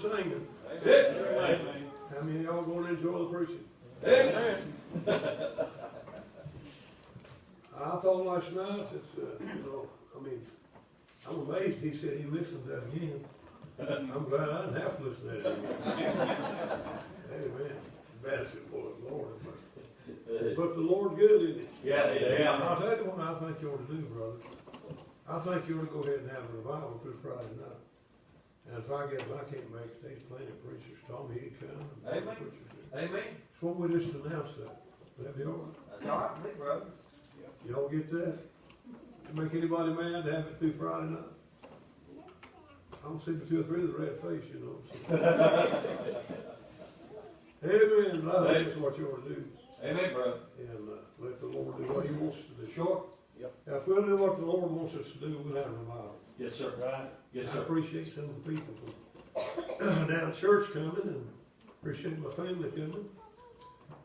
singing. Amen. How many of y'all going to enjoy the preaching? Amen. I thought last night that, I'm amazed he said he listened to that again. I'm glad I didn't have to listen to that again. Amen. Bad as it was, Lord. But the Lord good, isn't it? Yeah. I'll tell you what I think you ought to do, brother. I think you ought to go ahead and have a revival through Friday night. And if I can't make it, there's plenty of preachers. Tommy, he'd come. Amen. Amen. So what we just announced that. Would that be all right? That's all right, big brother. You all get that? To make anybody mad to have it through Friday night? I don't see the 2 or 3 with a red face, you know. So. Amen. I think that's what you ought to do. Amen, brother. And let the Lord do what he wants to do. Sure. Yep. Now, if we'll do what the Lord wants us to do, we'll have a revival. Yes, sir. Right. Yes, I sir. appreciate some of the people from down church coming, and appreciate my family coming.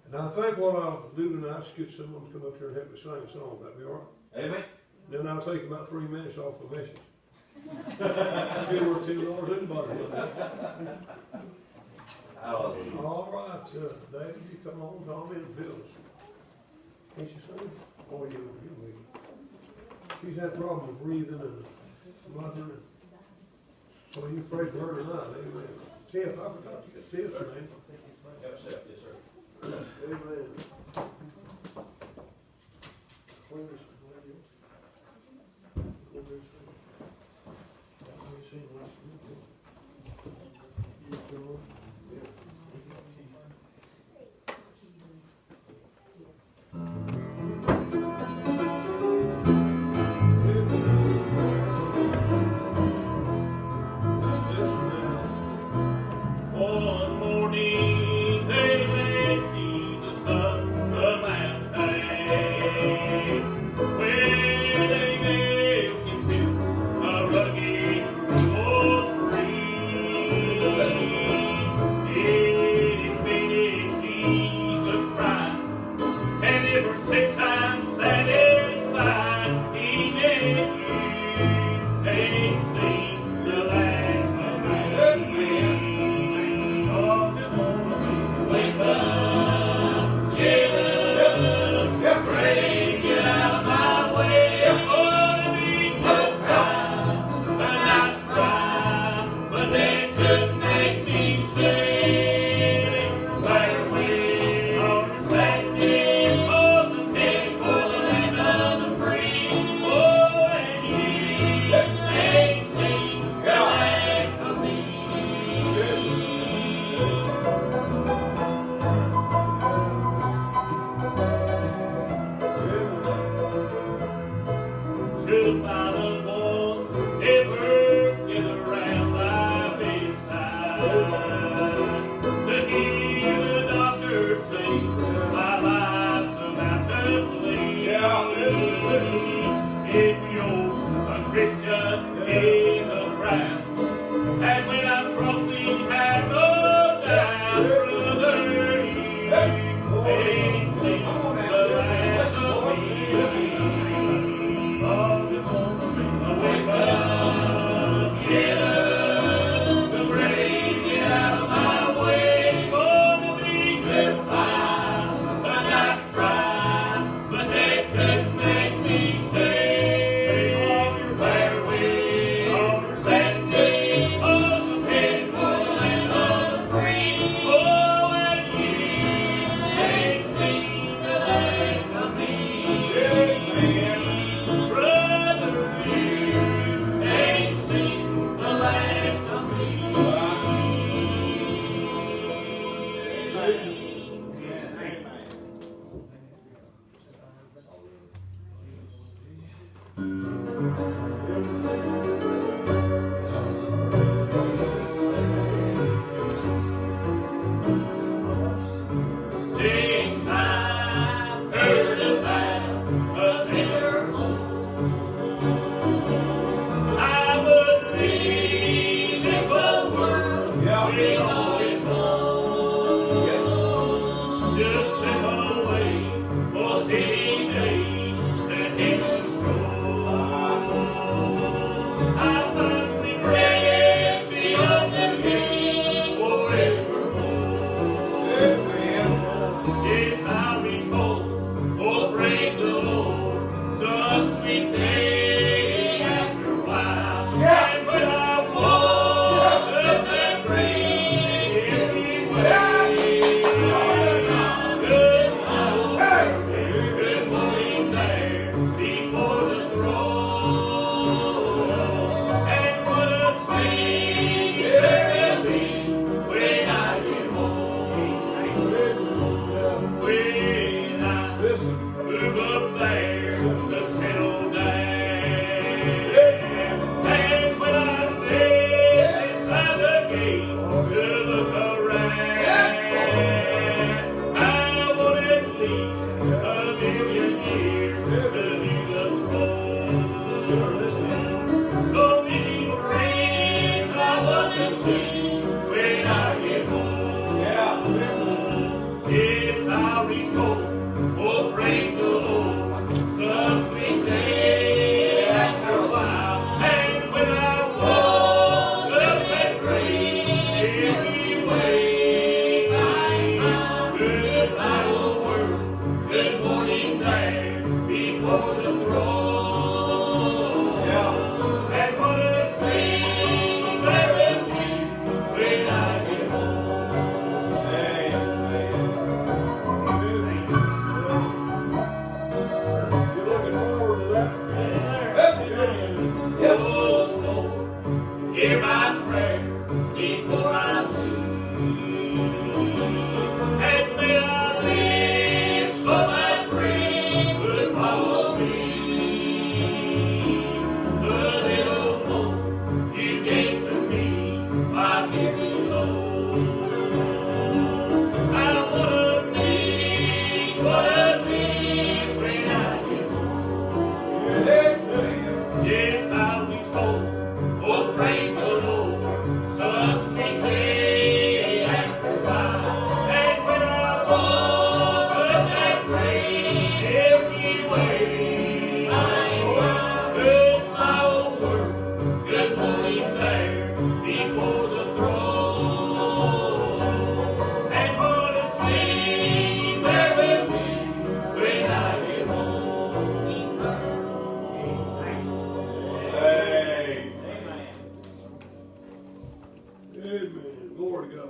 And I think what I'll do tonight is get someone to come up here and help me sing a song. That'd be all right. Amen. Then I'll take about 3 minutes off the message. I'll be worth $10 anybody. Hallelujah. All right, David, you come on, Tommy, and Phyllis. Can't you sing? Oh, you will. She's had a problem with breathing and smothering. So you pray for her tonight, amen. Tiff, I forgot to get Tiff's name. Yes, sir. Amen. Where is it? One morning they laid Jesus up. we told, oh praise the Lord, some sweet day after a while. And when I woke up that great empty way, goodbye old world, good morning there before the throne. And what a scene there will be when I get home. You're looking forward to that? Oh Lord, hear my prayer before I leave. And may I live so my friend would follow me. The little hope you gave to me by giving low. I wanna be what I live when I get home. Yes, I'll be told, oh praise the Lord, some sweet day after a while. And when I walk up that great empty way, good my old world, good morning there before the throne. And what a scene there will be when I get home eternal. Amen. Glory to God.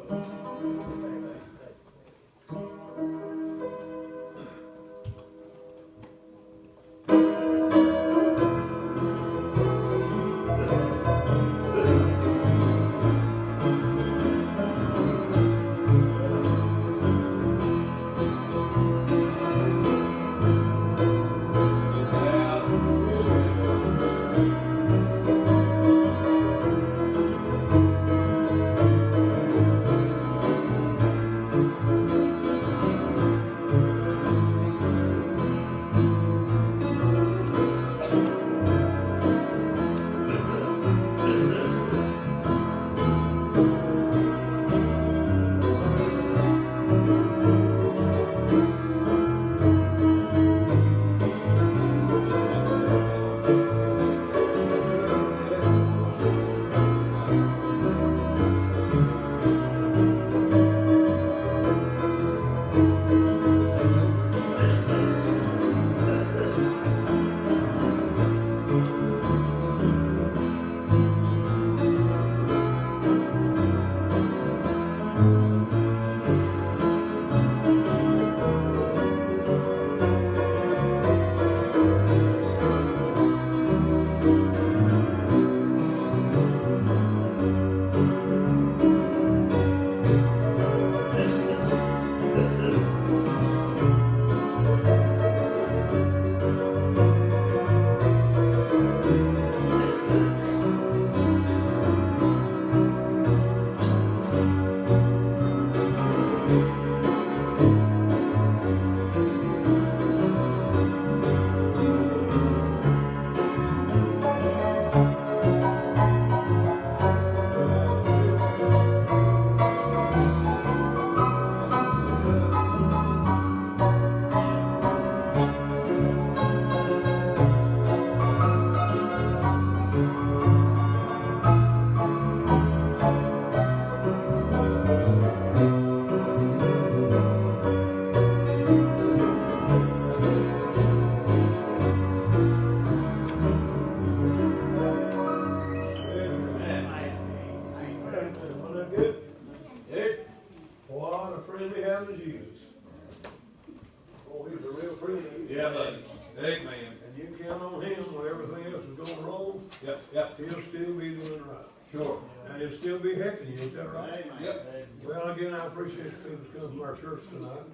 Yeah, buddy. Amen. And you can count on him when everything else is going wrong. Yep, yep. He'll still be doing right. Sure. And he'll still be hecking you, ain't that right? Yep. Well, again, I appreciate you people coming to our church tonight.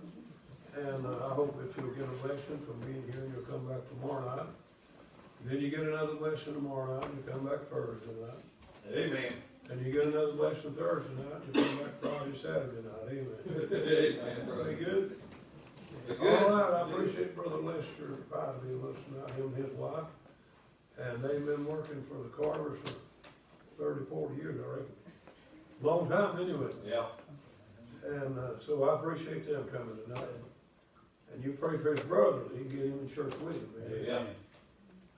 And I hope that you'll get a lesson from being here and you'll come back tomorrow night. Then you get another lesson tomorrow night and you come back Thursday night. Amen. And you get another lesson Thursday night and you come back Friday, Saturday night. Amen. Amen, brother. Very good. Good. All right, I appreciate Brother Lester Pye being with us tonight, him and his wife. And they've been working for the Carvers for 30, 40 years, I reckon. Long time anyway. Yeah. And so I appreciate them coming tonight. And you pray for his brother, that he can get him in church with him. Man. Yeah.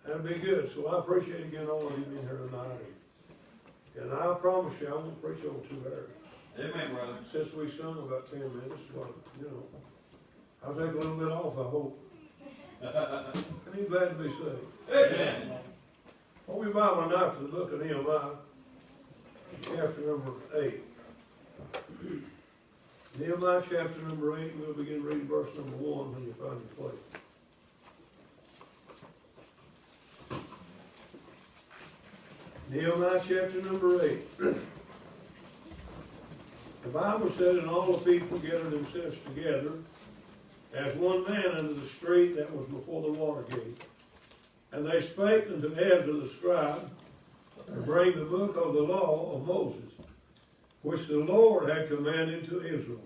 That'd be good. So I appreciate again all of you being here tonight. And I promise you, I won't preach over 2 hours. Amen, brother. Since we sung about 10 minutes, but, you know, I'll take a little bit off, I hope. And he's glad to be saved. Amen. Open your Bible tonight to the book of Nehemiah, chapter number 8. Nehemiah chapter number 8, we'll begin reading verse number 1 when you find your place. Nehemiah chapter number 8. The Bible said, and all the people gathered themselves together as one man unto the street that was before the water gate. And they spake unto Ezra the scribe to bring the book of the law of Moses, which the Lord had commanded to Israel.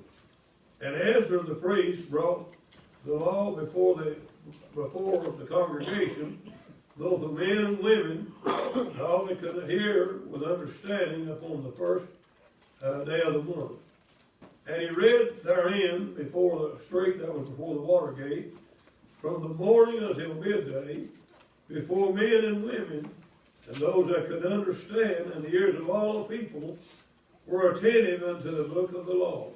And Ezra the priest brought the law before the congregation, both the men and women, and all that could hear with understanding upon the first day of the month. And he read therein before the street that was before the water gate, from the morning until midday, before men and women, and those that could understand, and the ears of all the people were attentive unto the book of the law.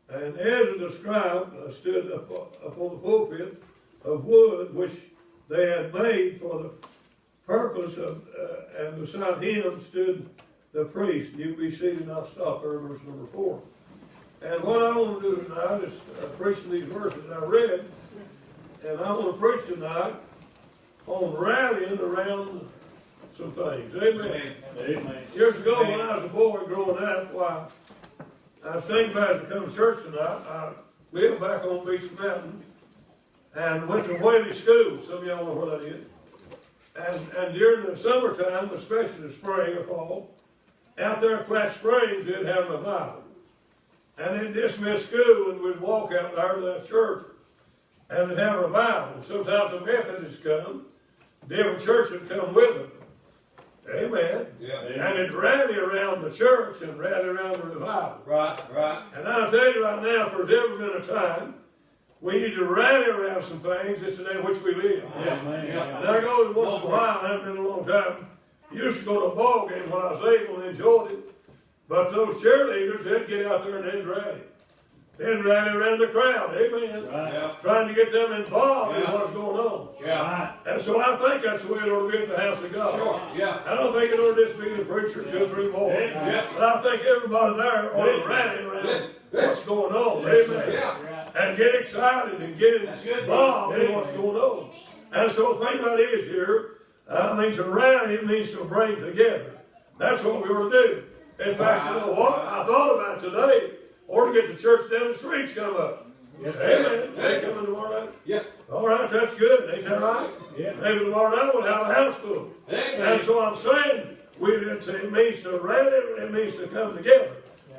And Ezra the scribe stood upon the pulpit of wood, which they had made for the purpose of, and beside him stood the priest. You be seated, and I'll stop there, verse number 4. And what I want to do tonight is preaching these verses I read, and I want to preach tonight on rallying around some things. Amen. Amen. Years ago, when I was a boy growing up, why, I was thinking about to come to church tonight. I lived back on Beach Mountain and went to Whaley School. Some of y'all know where that is. And during the summertime, especially the spring or fall, out there at Flat Springs, they'd have a revival. And they'd dismiss school and we'd walk out there to that church and they'd have a revival. Sometimes the Methodists come, different church would come with them. Amen. Yeah. And it'd rally around the church and rally around the revival. Right, right. And I'll tell you right now, if there's ever been a time we need to rally around some things, it's the day in which we live. Yeah. Yeah. And I go once in a while, I haven't been in a long time. Used to go to a ball game when I was able and enjoyed it. But those cheerleaders, they'd get out there and they'd rally. They'd rally around the crowd, amen. Right. Yeah. Trying to get them involved in what's going on. Yeah. And so I think that's the way it ought to be at the house of God. Sure. Yeah. I don't think it ought to just be the preacher, 2 or 3 more. Yeah. But I think everybody there ought to rally around what's going on, amen. Yeah. And get excited and get involved in what's going on. And so the thing about it is here, to rally, it means to bring together. That's what we ought to do. In fact, you know what? I thought about today, or to get the church down the street to come up. Yes. Amen. They coming tomorrow night? Yeah. All right, that's good. Ain't that right? Yeah. Maybe tomorrow night we'll have a house full. Amen. And so I'm saying, it means to rally, it means to come together,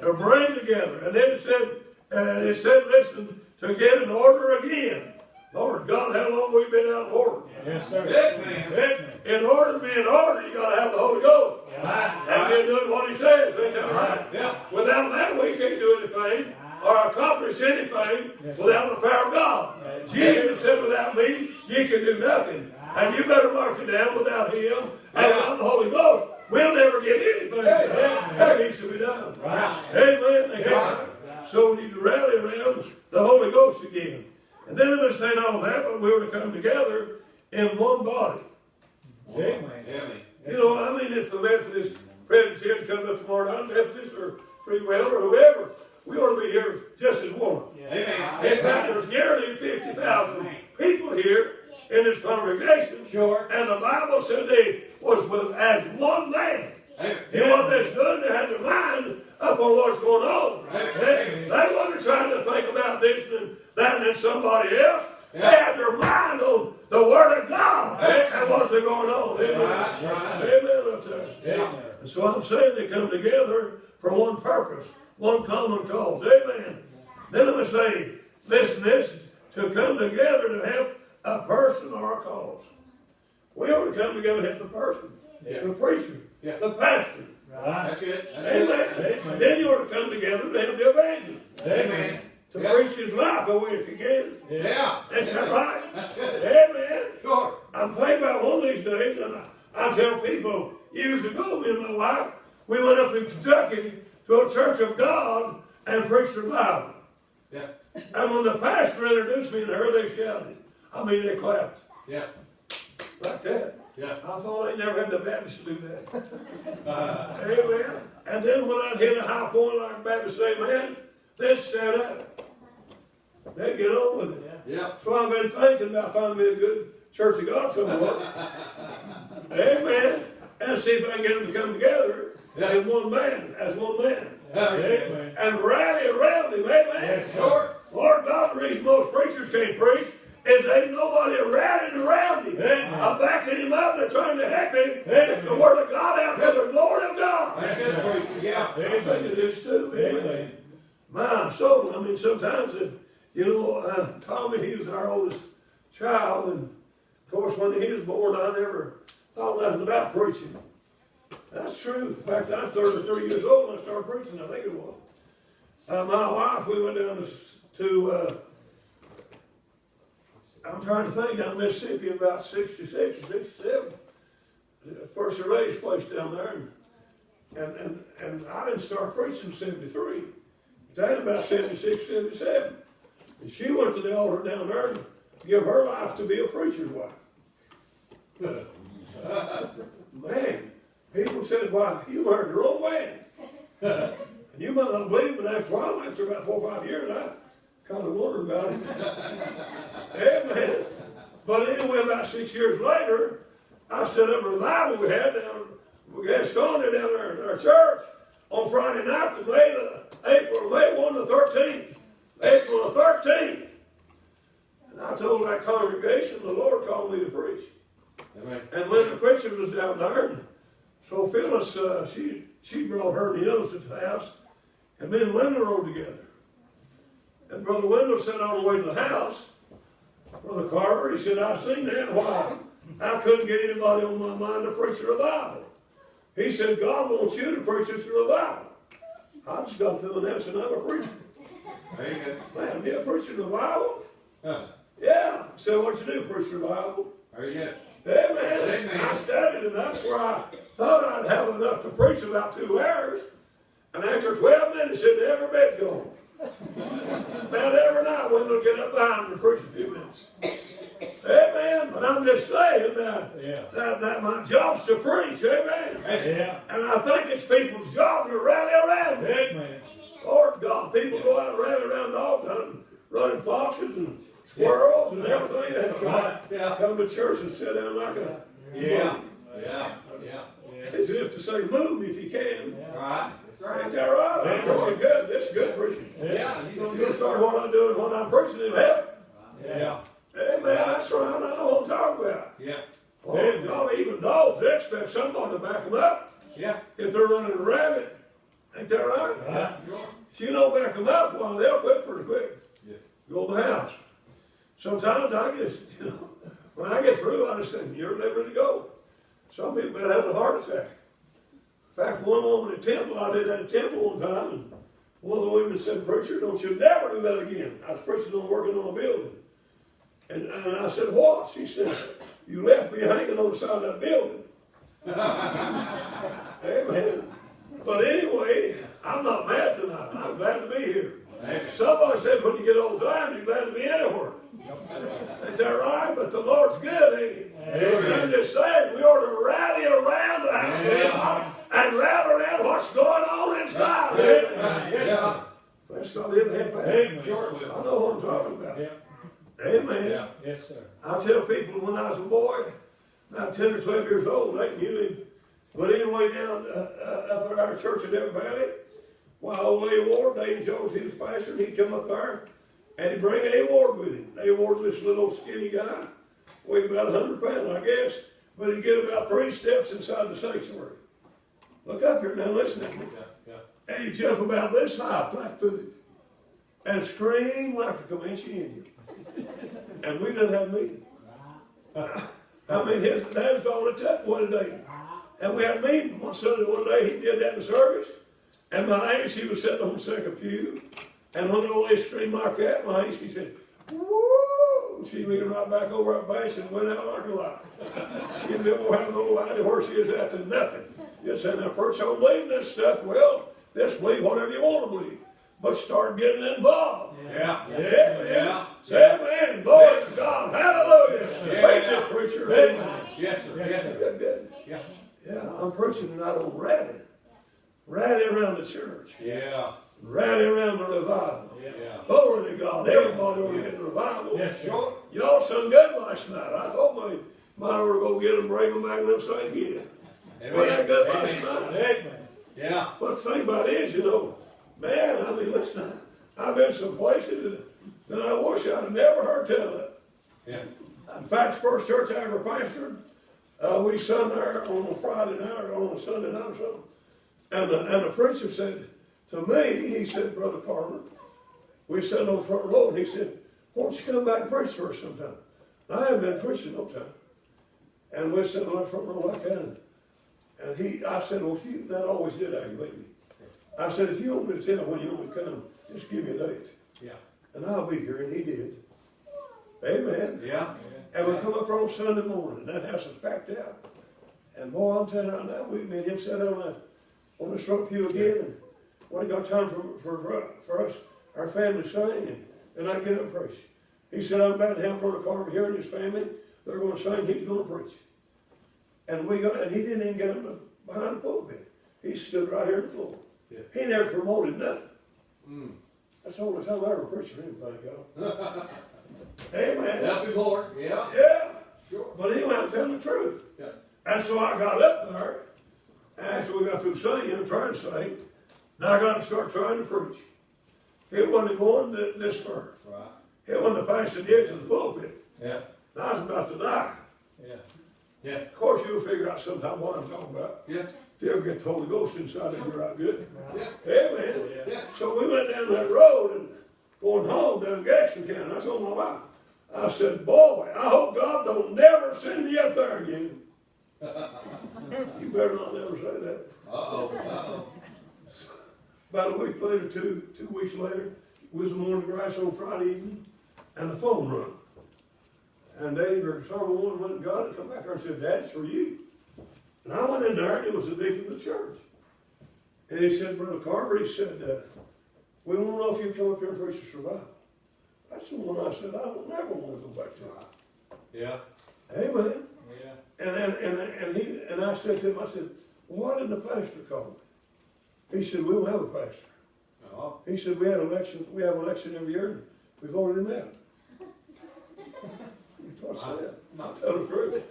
to bring together. And then it said, listen, to get in order again. Lord God, how long have we been out of order? Yes, sir. Amen. In order to be in order, you got to have the Holy Ghost. Yeah. And then doing what He says. Ain't that right? Yeah. Without that, we can't do anything or accomplish anything without the power of God. Jesus said, without me, ye can do nothing. And you better mark it down, without Him and without the Holy Ghost, we'll never get anything. That needs to be done. Amen. Amen. So we need to rally around the Holy Ghost again. And then I'm saying all that, but we were to come together in one body. Amen. You know, I mean, if the Methodist Presbyterian comes up tomorrow night, Methodist or Free Will or whoever, we ought to be here just as one. Amen. In fact, there's nearly 50,000 people here in this congregation. Sure. And the Bible said they was with as one man. Amen. And what that's done, they had their mind up on what's going on. Amen. They wasn't trying to think about this and that and then somebody else. They had their mind on the Word of God and what's going on. Amen. Amen. Up there. Yeah. And so I'm saying they come together for one purpose, one common cause. Amen. Then I'm going to say, listen, this to come together to help a person or a cause. We ought to come together to help the person, the preacher, the pastor. That's it. Amen. Then you ought to come together to help the evangelist. Amen. to preach his life away if you can. Yeah. Ain't that right? That's good. Amen. Sure. I'm thinking about one of these days, and I tell people, years ago, me and my wife, we went up in Kentucky to a church of God and preached the Bible. Yeah. And when the pastor introduced me to her, they shouted. I mean, they clapped. Yeah. Like that. Yeah. I thought they never had the Baptists do that. Amen. And then when I'd hit a high point like Baptists say, man, they'd stand up. They'd get on with it. Yeah. So I've been thinking about finding me a good church of God somewhere. Amen. And see if I can get them to come together in one man, as one man. Amen. And rally around him. Amen. Yes, Sure. Lord God, the reason most preachers can't preach is ain't nobody rallying around him. Amen. I'm backing him up. They're trying to help him. Amen. It's the word of God out to the glory of God. That's good preaching. Yeah. I think it is too. Amen. Amen. My soul. I mean, sometimes, Tommy, he was our oldest child. And, of course, when he was born, I never thought nothing about preaching. That's true. In fact, I was 33 years old when I started preaching, I think it was. My wife, we went down to I'm trying to think, down Mississippi about 66 or 67. First raised place down there. And I didn't start preaching in 73. That was about 76, 77. And she went to the altar down there to give her life to be a preacher's wife. Man, people said, why, you married the wrong man. And you might not believe, but after a while, after about 4 or 5 years, I kind of wondered about it. Amen. But anyway, about 6 years later, I set up a revival we had Sunday down there at our church on Friday night, April 1 to 13th. April the 13th. And I told that congregation, the Lord called me to preach. Amen. And when the preacher was down there, so Phyllis, she brought her to Innocent's house, and me and Wendell rode together. And Brother Wendell said on the way to the house, Brother Carver, he said, I seen that why I couldn't get anybody on my mind to preach the revival. He said, God wants you to preach this revival. I just got through and that said, I'm a preacher. There you go. Man, be a preacher revival? Huh. Yeah. So what you do, preach revival? There you go. Amen. Amen. I studied, and that's where I thought I'd have enough to preach about 2 hours. And after 12 minutes, it had every bit gone. About every night, Wendell would get up behind and preach a few minutes. Amen. But I'm just saying that my job's to preach. Amen. Yeah. And I think it's people's job to rally around me. Amen. Lord God, people go out and rally around dogs hunting, running foxes and squirrels and everything. They have to come to church and sit down like a Yeah. Yeah. as if to say, move if you can. Right. That's Ain't right. that right? I'm preaching good. This is good preaching. Yeah. If you'll start what I'm doing when I'm preaching, it'll help. Yeah. Amen. That's right. I know what I'm talking about. Yeah. Oh, God, even dogs, they expect somebody to back them up. Yeah. If they're running a rabbit. Ain't that right? Right. If you don't back them up, well, they'll quit pretty quick. Yeah. Go to the house. Sometimes I just, when I get through, I just say, you're liberty to go. Some people might have a heart attack. In fact, one woman at temple, I did that at temple one time, and one of the women said, preacher, don't you never do that again. I was preaching on working on a building. And I said, what? She said, you left me hanging on the side of that building. Amen. But anyway, I'm not mad tonight. I'm glad to be here. Amen. Somebody said when you get old time, you're glad to be anywhere. Ain't that right? But the Lord's good, ain't he? Amen. I'm just saying, we ought to rally around the house of God and rally around what's going on inside. Amen. Yeah. Bless God, it'll help out. Amen. Sure it will. I know what I'm talking about. Yeah. Amen. Yeah. Yes, sir. I tell people when I was a boy, about 10 or 12 years old, they knew him. But anyway, down up at our church in Devon Valley, while old A. Ward, Dave Jones, he was pastor, and he'd come up there, and he'd bring A. Ward with him. A. Ward's this little skinny guy, weighed about 100 pounds, I guess, but he'd get about 3 steps inside the sanctuary. Look up here now, listen to me. Yeah. And he'd jump about this high, flat-footed, and scream like a Comanche Indian. And we didn't have a meeting. I mean, his dad's all it took one day. And we had a meeting one Sunday one day. He did that in service. And my aunt, she was sitting on the second pew. And when the old lady screamed like that, my aunt, she said, woo! She leaned right back over that bench and went out like a light. She didn't have no idea where she was at to nothing. Just said, now, perch on believing this stuff. Well, just believe whatever you want to believe. But start getting involved. Yeah. Yeah. Say, man, glory to God. Hallelujah. Preach it, preacher. Amen. Yes, sir. Yes, sir. Good. Yeah. Yeah, I'm preaching tonight on rally. Rally around the church. Yeah. Rally around the revival. Yeah. Glory to God. Everybody ought to get the revival. Yes, sir. Sure. Y'all sung good last night. I thought might ought to go get them, bring them back, and them sing again. Wasn't that good last night? Amen. Yeah. But the thing about it is, you know, man, I mean, listen, I've been some places that I wish I'd have never heard tell of. Yeah. In fact, the first church I ever pastored, we sung there on a Friday night or on a Sunday night or something. And the preacher said to me, he said, Brother Carver, we sat on the front row, and he said, why don't you come back and preach for us sometime? And I haven't been preaching no time. And we sat on the front row like that. And I said, well, if you, that always did aggravate me. I said, if you want me to tell when you want me to come, just give me a date. Yeah. And I'll be here. And he did. Amen. Yeah. And we come up on Sunday morning. That house is packed out. And boy, I'm telling you right now, me and him sat on this front pew again. And when he got time for us, our family sang, and I get up and preach. He said, I'm about to have Brother Carver here and his family. They're going to sing. He's going to preach. And he didn't even get him behind the pulpit. He stood right here in the floor. Yeah. He never promoted nothing. Mm. That's the only time I ever preached for him, thank God. Amen. Help him, Lord. Yeah. Yeah. Sure. But he went telling the truth. Yeah. And so I got up there, and after we got through singing and trying to sing, now I got to start trying to preach. It wasn't going this far. Right. It wasn't past the edge of the pulpit. Yeah. And I was about to die. Yeah. Yeah. Of course, you'll figure out sometime what I'm talking about. Yeah. If you ever get the Holy Ghost inside of you, right good. Yeah. Amen. Yeah. So we went down that road and going home down Gaston County. I told my wife, I said, boy, I hope God don't never send me up there again. You better not never say that. Uh-oh. Uh-oh. About a week later, two weeks later, we was mowing the grass on Friday evening, and the phone rang. And Dave or someone went and got it, come back there and said, Dad, it's for you. And I went in there, and it was the deacon of the church. And he said, Brother Carver, he said, we want to know if you come up here and preach a survival. That's the one I said, I don't never want to go back to. Yeah. Amen. Yeah. And I said to him, I said, well, why didn't the pastor call me? He said, we don't have a pastor. Oh. He said, we have election every year, and we voted him out. That's what I said. I'll tell the truth.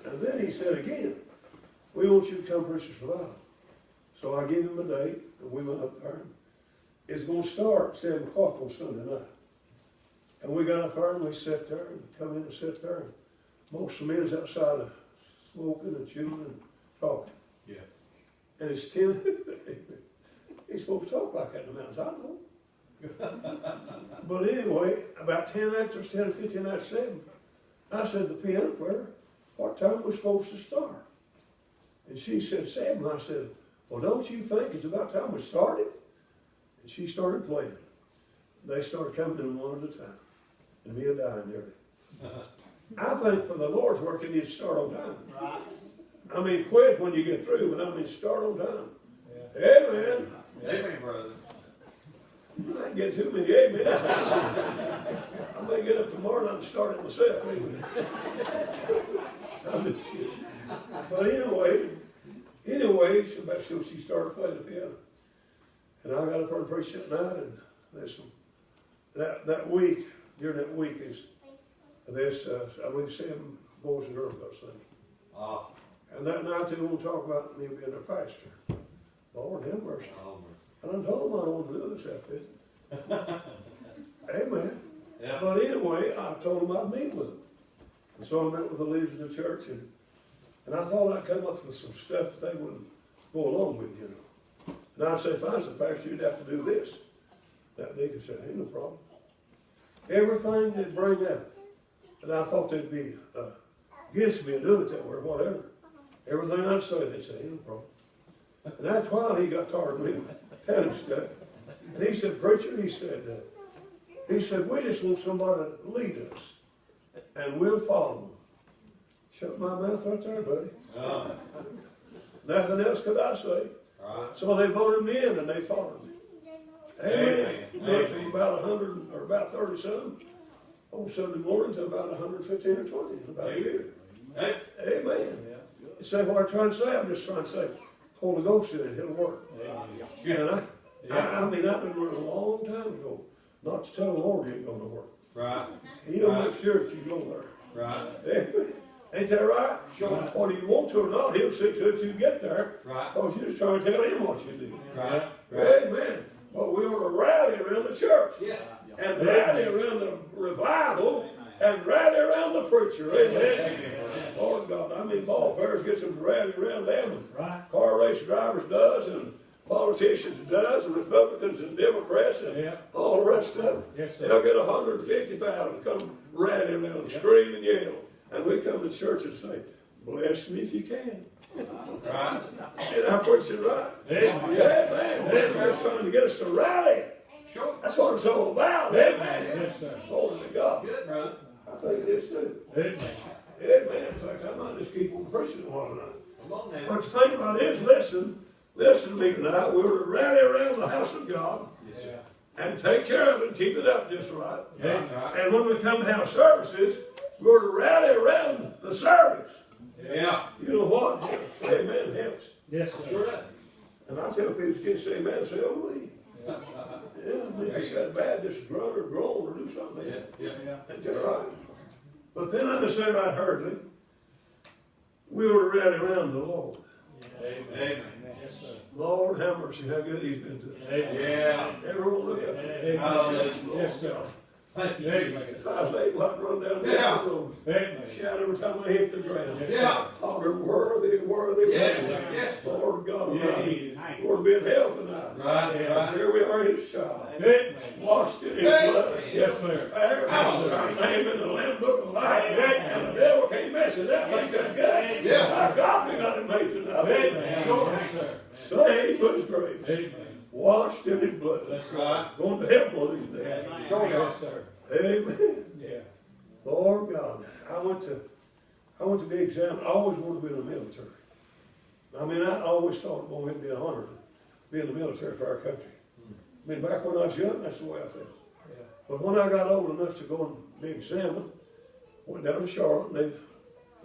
And then he said again, we want you to come preach a survival. So I gave him a date, and we went up there. It's going to start at 7 o'clock on Sunday night. And we got up there, and we sat there, and come in and sit there. And most of the men's outside smoking and chewing and talking. Yeah. And it's 10. He's supposed to talk like that in the mountains, I know. But anyway, about 10 after 10 or 15 after 7, I said to the piano player, what time are we supposed to start? And she said 7. I said, well, don't you think it's about time we started? And she started playing. They started coming in one at a time. And me a dying nearly. I think for the Lord's work, it needs to start on time. Right. I mean, quit when you get through, but I mean, start on time. Yeah. Amen. Amen, brother. I ain't get too many amens. I may get up tomorrow and start it myself. Anyway. I'm just kidding. But anyway, so she started playing the piano. And I got up there and preached that night, and listen, that week, during that week is this, I believe 7 boys and girls got singing. Oh. And that night they won't talk about me being their pastor. Lord have mercy. Oh. And I told them I don't want to do this outfit. Amen. Yeah. But anyway, I told them I'd meet with them. And so I met with the leaders of the church, and I thought I'd come up with some stuff that they wouldn't go along with, you know. And I'd say, if I was a pastor, you'd have to do this. That deacon said, ain't no problem. Everything they'd bring up, and I thought they'd be against me and doing it that way or whatever. Everything I'd say, they'd say, ain't no problem. And after a while, he got tired of me telling him stuff. And he said, preacher, he said, we just want somebody to lead us, and we'll follow them. Shut my mouth right there, buddy. Oh. Nothing else could I say. Right. So they voted me in, and they followed me. Amen. Went from about 100 or about 30 something on Sunday morning to about 115 or 20 in about a year. Hey. Amen. You say what I'm trying to say? I'm just trying to say, Holy Ghost in it, it'll work. And I mean, I've been learning a long time ago not to tell the Lord he ain't going to work. Right. He'll Right. make sure that you go there. Right. Amen. Ain't that right? Sure. Whether you want to or not, he'll see to it you get there. Right. Because you're just trying to tell him what you do. Right. Right. Amen. But we ought to rally around the church. Yeah. And rally around the revival. And rally around the preacher. Amen. Lord God, I mean, ball players get some rally around them. And Right. car race drivers does. And politicians does. And Republicans and Democrats. And all the rest of them. Yes, sir. They'll get 150,000 come rally around and scream and yell. And we come to church and say, bless me if you can. Right. And I preach it right. Amen. Yeah, man. We're just trying to get us to rally. Sure. That's what it's all about. Amen. Yes, sir. Glory to God. Good, brother. I think it is too. Amen. Amen. In fact, I might just keep on preaching one tonight. Come on now. But the thing about it is, listen to me tonight. We're to rally around the house of God Yes, sir. and take care of it and keep it up just right. Amen. Right. And when we come to have services, we're to rally around the service. Yeah. You know what? Amen helps. Yes, sir. Sure does. And I tell people, you can't say amen, say oh we. Yeah, I mean, if you said bad, just grunt or groan or do something. Yeah. Yeah. Yeah. Ain't that right? But then I'm going to say right hurriedly, we were to rally around the Lord. Amen. Amen. Yes, sir. Lord have mercy, how good he's been to us. Amen. Yeah. Everyone look up. Amen. Hallelujah. Yes, sir. Thank you. Amen. If I was able, I'd run down the Yeah. road, Amen. shout every time I hit the ground. Yeah. Holler, worthy, worthy, Yes, worthy. sir. Yes. Lord God Almighty, Yeah. we're to be in hell tonight. Right. And Right. here we are, his child. Amen. Washed in his Amen. blood. Yes, sir. Our name in the Lamb Book of Life. Amen. And the devil can't mess it up. Make that good. Yeah. Our God, we got it made tonight. Amen. Sure. Yes, sir. Saved by his grace. Amen. Washed in his blood. That's Right. right. Going to heaven one of these days. Yes, sir. Amen. Yeah. Lord God, I went to be examined. I always wanted to be in the military. I mean, I always thought, boy, it'd be an honor to be in the military for our country. I mean, back when I was young, that's the way I felt. Yeah. But when I got old enough to go and be examined, went down to Charlotte, and they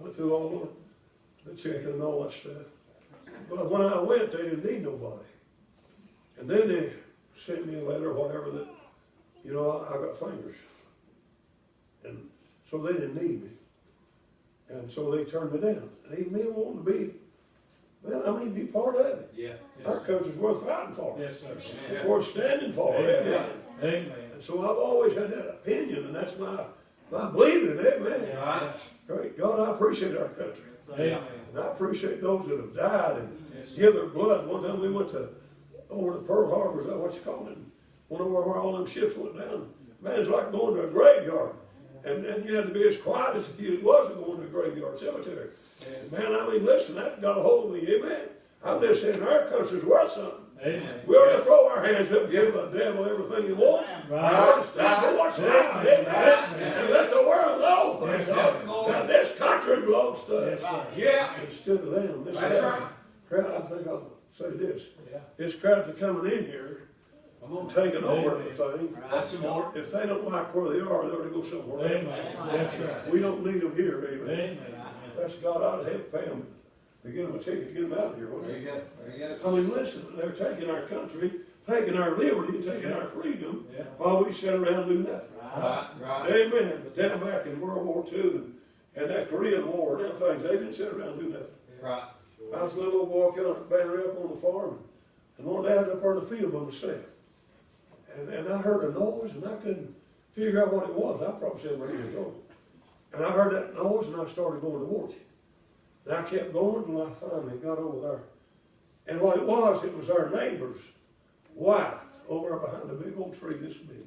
went through all the checking and all that stuff. But when I went, they didn't need nobody. And then they sent me a letter or whatever that, you know, I got fingers. And so they didn't need me. And so they turned me down. And even me wanting to be, well, I mean, be part of it. Yeah. Our country's worth fighting for. Yes, sir. It's worth standing for. Amen. Amen. Amen. And so I've always had that opinion, and that's my believing. Amen. Right. Great God, I appreciate our country. Amen. And I appreciate those that have died and Yes, sir. give their blood. One time we went to over to Pearl Harbor, is that what you call it? Went over where all them ships went down. Man, it's like going to a graveyard. And you had to be as quiet as if you wasn't going to a graveyard cemetery. And man, I mean, listen, that got a hold of me. Amen. I'm just saying our country's worth something. Amen. We ought to throw our hands up and give the devil everything he wants. Right. Stop for what's right. Amen. And let the world know, thank God. Now this country belongs to us. Yes, sir. Yeah. Instead of them. This That's right. crowd, I think I'll say this. Yeah. This crowd are coming in here and taking over everything. That's some more. If they don't like where they are, they ought to go somewhere Amen. else. Yes, sir. We don't need them here, amen. Amen. That's God ought to help them to get them a ticket, get them out of here. There wouldn't you it? go. There you go. I mean, listen, they're taking our country, taking our liberty, taking our freedom, Yeah. while we sit around and do nothing. Right. Right. Amen. But down back in World War II and that Korean War, them things, they didn't sit around and do nothing. Right. I was a little old boy coming banner up on the farm, and one day I was up there in the field by myself. And I heard a noise, and I couldn't figure out what it was. I probably 7 years old. And I heard that noise, and I started going towards it. And I kept going until I finally got over there. And what it was our neighbor's wife over behind a big old tree this big.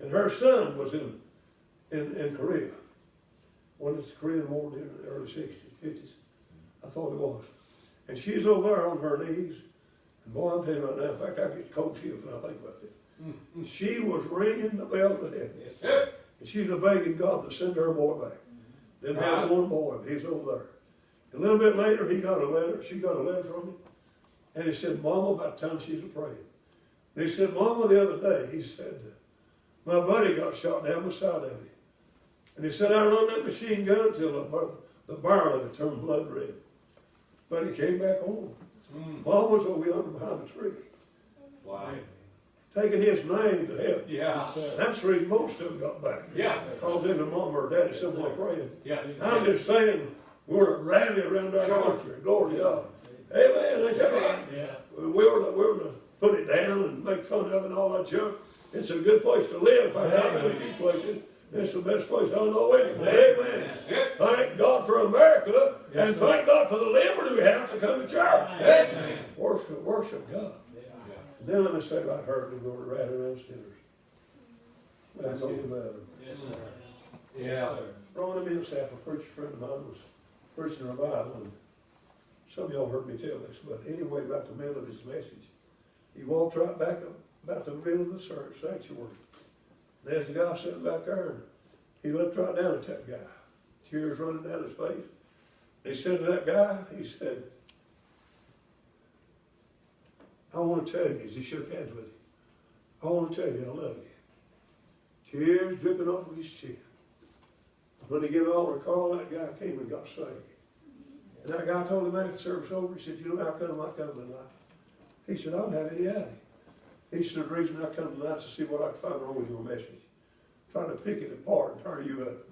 And her son was in Korea. When it's the Korean War in the early 60s, 50s. I thought it was. And she's over there on her knees, And boy, I'm telling you right now, in fact, I get cold chills when I think about this. She was ringing the bells of heaven. Yes. And she's a begging God to send her boy back. Didn't have one boy, but he's over there. And a little bit later, she got a letter from him. And he said, Mama, about the time she's praying. And he said, Mama, the other day, he said, my buddy got shot down beside of me. And he said, I run that machine gun till the barrel of it turned blood red. But he came back home. Mom was over yonder behind the tree. Wow. Taking his name to heaven. Yeah. That's the reason most of them got back. Yeah. Because either mom or daddy somewhere praying. Yeah. I'm just saying, we're to rally around our country. Glory to God. Amen. I tell you, we're to put it down and make fun of it and all that junk. It's a good place to live. In fact, I've been a few places. It's the best place I know anyway. Amen. Thank God for America, and thank God for the liberty we have to come to church. Amen. Worship God. And then let me say about her, we're going to rally around sinners. Let's go to that. Yes, sir. Yeah. Yes, sir. Ron Millsap, a preacher friend of mine, was preaching a revival, and some of y'all heard me tell this, but anyway, about the middle of his message, he walked right back up about the middle of the sanctuary. There's a guy sitting back there, and he looked right down at that guy, tears running down his face. He said to that guy, he said, I want to tell you, as he shook hands with him, I want to tell you I love you. Tears dripping off of his chin. When he gave an altar call, that guy came and got saved. And that guy told him after the service over, he said, you know how come I come tonight? He said, I don't have any idea. He said, the reason I come tonight is to see what I can find wrong with your message. Trying to pick it apart and tear you up.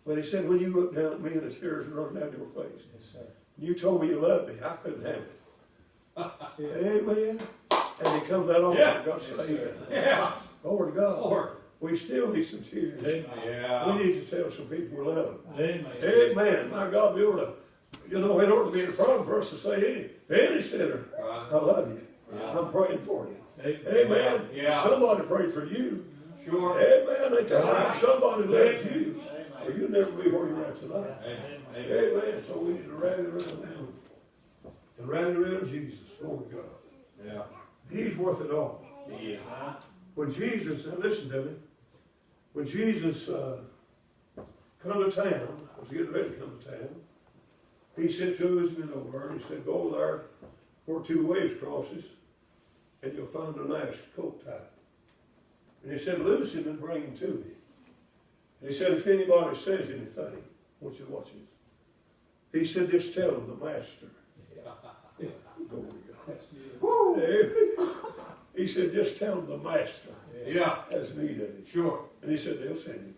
But he said, when you looked down at me and the tears were running down your face, Yes, sir. you told me you loved me, I couldn't have it. Amen. And he come that altar and got saved. Yeah. Glory to God. Lord. We still need some tears. Amen. Yeah. We need to tell some people we love them. Amen. Amen. My God, we ought to, it ought to be a problem for us to say any sinner, I love you. Yeah. I'm praying for you. Amen. Amen. Yeah. Somebody prayed for you. Sure. Amen. They tell Right. you somebody loved you. Amen. Or you'll never be where you're at tonight. Amen. Amen. So we need to rally around them. And rally around Jesus. Glory to God. Yeah. He's worth it all. Yeah. When Jesus, now listen to me, when Jesus come to town, was getting ready to come to town, he said to his men over there, he said, go there where two ways crosses, and you'll find a nice coat tied. And he said, loose him and bring him to me. And he said, if anybody says anything, I want you to watch this. He said, just tell them the master. Glory to God. Woo. He said, just tell them the master Yeah. has need of it. Sure. And he said, they'll send him.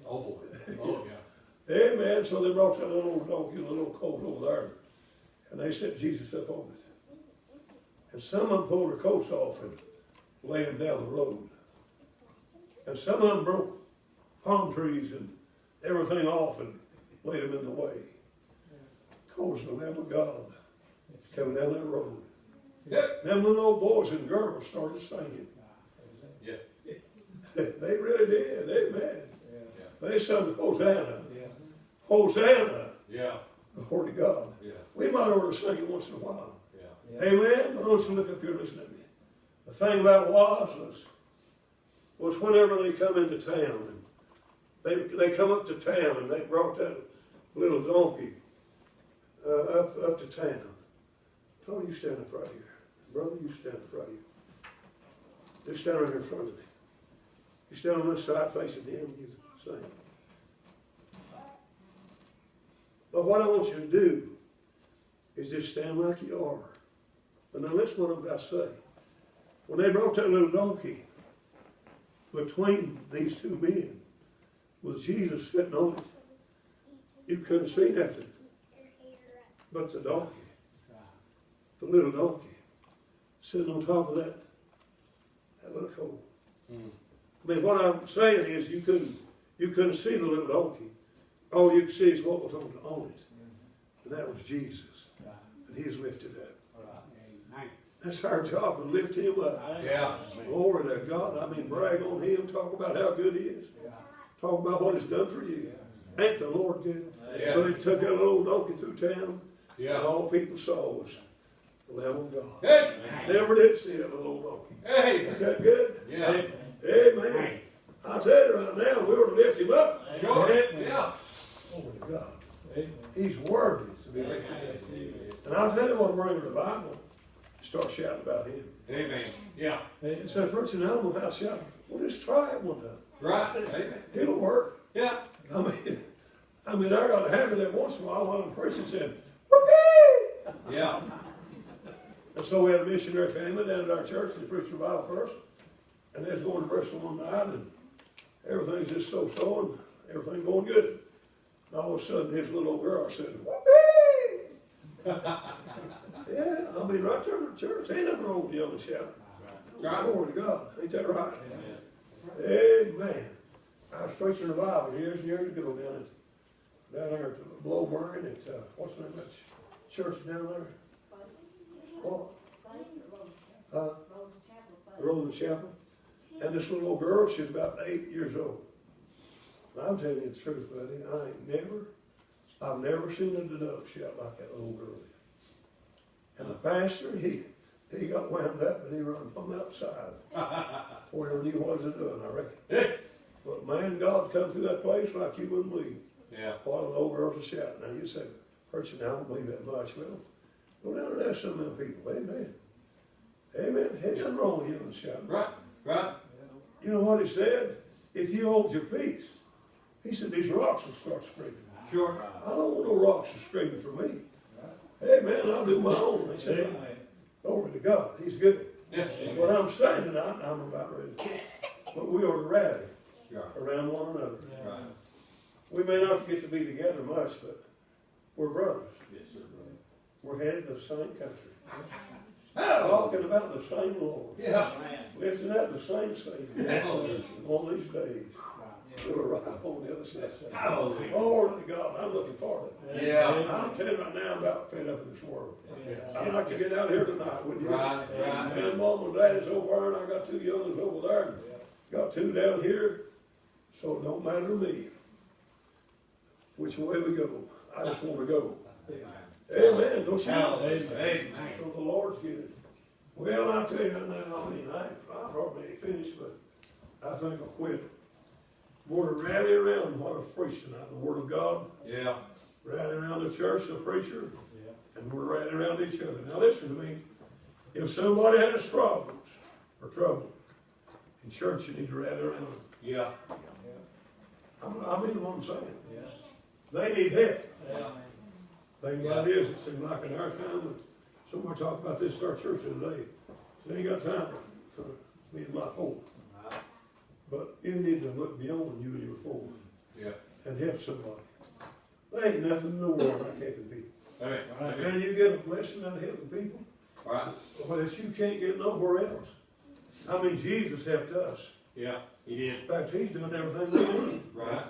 Oh boy. Oh yeah. Amen. So they brought that little old donkey, a little coat over there, and they set Jesus up on it. And some of them pulled their coats off and laid them down the road. And some of them broke palm trees and everything off and laid them in the way. Because the Lamb of God is coming down that road. Yep. Them little old boys and girls started singing. Yeah. They really did. Amen. Yeah. They sung Hosanna. Yeah. Hosanna. Yeah. Glory to God. Yeah. We might ought to sing it once in a while. Yeah. Amen. But I want you to look up here and listen to me. The thing about it was whenever they come into town, and they come up to town and they brought that little donkey up to town. Tony, you stand up right here. Brother, you stand up right here. Just stand right here in front of me. You stand on this side facing him, you sing. But what I want you to do is just stand like you are. But now listen what I'm about to say. When they brought that little donkey, between these two men was Jesus sitting on it. You couldn't see nothing but the donkey. The little donkey sitting on top of that little colt. I mean, what I'm saying is you couldn't see the little donkey. All you could see is what was on it. And that was Jesus. And he was lifted up. That's our job, to lift him up. Yeah. Glory to God. I mean, brag on him, talk about how good he is. Talk about what he's done for you. Ain't the Lord good? Yeah. So he took that little donkey through town, and Yeah. all people saw was the Lamb of God. Hey. Never did see a little old donkey. Hey. Ain't that good? Yeah. Amen. I'll tell you right now, we ought to lift him up. Sure. Yeah. Glory to God. Amen. He's worthy to be lifted up. And I'll tell you what, bring the Bible, start shouting about him. Amen. Yeah. Instead of preaching out of the house shouting, well, just try it one time. Right. Amen. It'll work. Yeah. I mean, I got a habit that once in a while when I'm preaching saying, whoopee! Yeah. And so we had a missionary family down at our church. They preached the Bible first. And they was going to Bristol one night, and everything's just so-so, and everything going good. And all of a sudden, his little old girl said, whoopee! Yeah, I mean, right there in the church. Ain't nothing wrong with yelling and shouting. Right. Glory to God. Ain't that right? Amen. I was preaching the Bible years and years ago down there at Blow Burn at, what's the name of that church down there? What? Roland Chapel. And this little old girl, she's about 8 years old. And I'm telling you the truth, buddy. I've never seen a dove shout like that little girl did. And the pastor, he got wound up and he run from outside. Whatever he was doing, I reckon. But man, God come through that place like you wouldn't believe. Yeah. While the old girls are shouting. Now you say, preaching, I don't believe that much. Well, go down and ask some of them people. Amen. Amen. Ain't nothing wrong with you and shouting. Right. Right. You know what he said? If you hold your peace, he said these rocks will start screaming. Sure. I don't want no rocks screaming for me. Hey man, I'll do my own. He said, glory to God. He's good. Yeah. What I'm saying tonight, I'm about ready to quit. But we are to rally Yeah. around one another. Right. We may not get to be together much, but we're brothers. Yes, sir. We're headed to the same country. Talking about the same Lord. Yeah. Lifting up the same Savior. Hallelujah. One of these days, we'll arrive on the other side. Hallelujah. Glory to God. I'm looking forward. Yeah. I'm telling you right now, I'm about fed up with this world. I'd like to get out here tonight, wouldn't you? Right. Right. And mom and dad is over there, and I got 2 young ones over there, and got 2 down here. So it don't matter to me which way we go. I just want to go. Amen. Don't you? Amen. So the Lord's good. Well, I tell you right now, I hardly ain't finished, but I think I'll quit. We're to rally around what I've preached tonight, the Word of God. Yeah. Rally around the church, the preacher, and we're rallying around each other. Now listen to me. If somebody has problems or trouble in church, you need to rally around them. Yeah. I mean what I'm saying. They need help. Thing about it is, it seems like in our time, when somebody talked about this in our church the other day, so they ain't got time for me and my four. But you need to look beyond you and your four Yeah. and help somebody. There ain't nothing in the world like helping people. Amen. And you get a blessing out of helping people, Right. that you can't get nowhere else. I mean, Jesus helped us. Yeah. He did. In fact, he's doing everything we need. Right.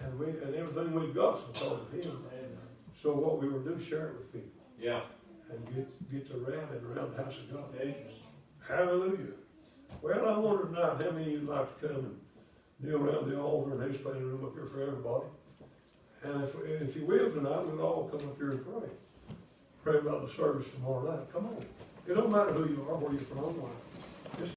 And everything we've got is because of him. So what we will do, share it with people. Yeah. And get to rallying around the house of God. Hallelujah. Well, I wonder tonight how many of you would like to come and kneel around the altar and there's plenty of room up here for everybody. And if you will tonight, we'll all come up here and pray. Pray about the service tomorrow night. Come on. It don't matter who you are, where you're from.